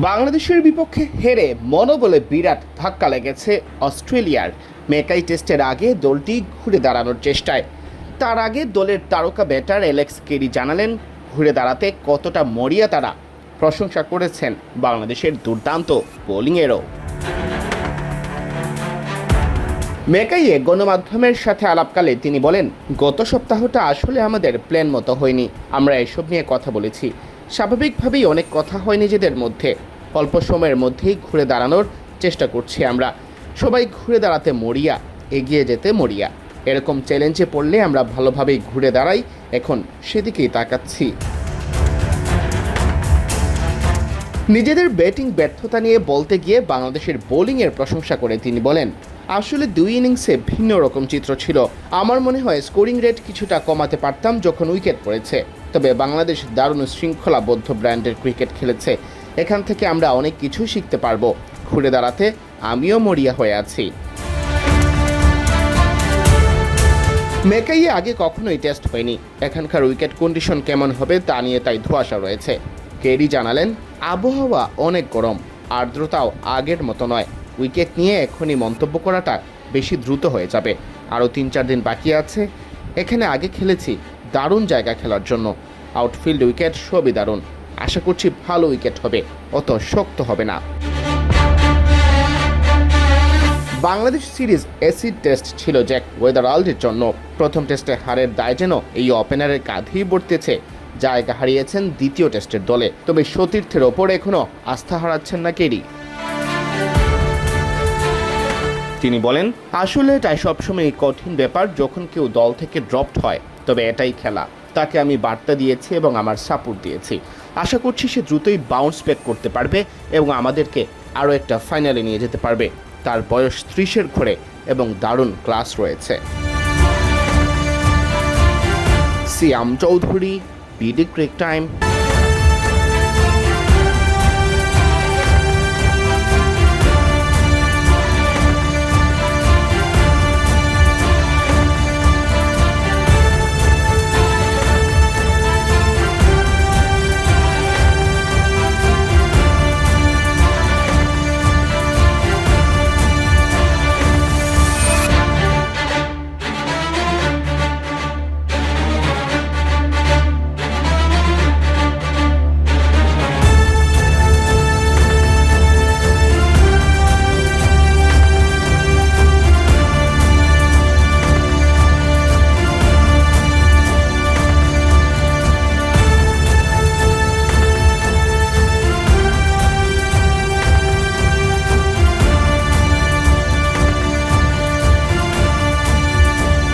বাংলাদেশের বিপক্ষে হেরে মনোবলে বিরাট ধাক্কা লেগেছে অস্ট্রেলিয়ার। মেকাই টেস্টের আগে দলটি ঘুরে দাঁড়ানোর চেষ্টায়। তার আগে দলের তারকা ব্যাটার অ্যালেক্স কেরি জানালেন ঘুরে দাঁড়াতে কতটা মরিয়া তারা। প্রশংসা করেছেন বাংলাদেশের দুর্দান্ত বোলিংয়েরও। মেকাইয়ে গণমাধ্যমের সাথে আলাপকালে তিনি বলেন, গত সপ্তাহটা আসলে আমাদের প্ল্যান মতো হয়নি। আমরা এসব নিয়ে কথা বলেছি। স্বাভাবিকভাবেই অনেক কথা হয় নিজেদের মধ্যে। অল্প সময়ের মধ্যেই ঘুরে দাঁড়ানোর চেষ্টা করছি আমরা। সবাই ঘুরে দাঁড়াতে মরিয়া, এগিয়ে যেতে মরিয়া। এরকম চ্যালেঞ্জে পড়লে আমরা ভালোভাবেই ঘুরে দাঁড়াই। এখন সেদিকেই তাকাচ্ছি। নিজেদের ব্যাটিং ব্যর্থতা নিয়ে বলতে গিয়ে বাংলাদেশের বোলিংয়ের প্রশংসা করে তিনি বলেন, আসলে দুই ইনিংসে ভিন্ন রকম চিত্র ছিল। আমার মনে হয় স্কোরিং রেট কিছুটা কমাতে পারতাম যখন উইকেট পড়েছে। তবে বাংলাদেশ দারুণ শৃঙ্খলাবদ্ধ ব্র্যান্ডের ক্রিকেট খেলেছে। এখান থেকে আমরা অনেক কিছু শিখতে পারবো। ঘুরে দাঁড়াতে আমিও মরিয়া হয়ে আছি। মেকাইয়ে আগে কখনোই টেস্ট হয়নি। এখানকার উইকেট কন্ডিশন কেমন হবে তা নিয়ে তাই ধোঁয়াশা রয়েছে। কেরি জানালেন, আবহাওয়া অনেক গরম, আর্দ্রতাও আগের মতো নয়। উইকেট নিয়ে এখনই মন্তব্য করাটা বেশি দ্রুত হয়ে যাবে। আরও 3-4 দিন বাকি আছে। এখানে আগে খেলেছি, দারুণ জায়গা খেলার জন্য। আউটফিল্ড উইকেট সবই দারুণ। আশা করছি ভালো উইকেট হবে, অত শক্ত হবে না। বাংলাদেশ সিরিজ অ্যাসিড টেস্ট ছিল জ্যাক ওয়েদারওয়ার্ল্ডের জন্য। প্রথম টেস্টে হারের দায় যেন এই ওপেনারের কাঁধেই বর্তেছে। জায়গা হারিয়েছেন দ্বিতীয় টেস্টের দলে। তবে সতীর্থের ওপর এখনও আস্থা হারাচ্ছেন না কেরি। তিনি বলেন, আসলে এটাই সবসময় কঠিন ব্যাপার যখন কেউ দল থেকে ড্রপড হয়। তবে এটাই খেলা। তাকে আমি বার্তা দিয়েছি এবং আমার সাপোর্ট দিয়েছি। আশা করছি সে দ্রুতই বাউন্স ব্যাক করতে পারবে এবং আমাদেরকে আরও একটা ফাইনালে নিয়ে যেতে পারবে। তার বয়স 30-এর ঘরে এবং দারুণ ক্লাস রয়েছে। সিয়াম চৌধুরী, বিডি ক্রিক টাইম।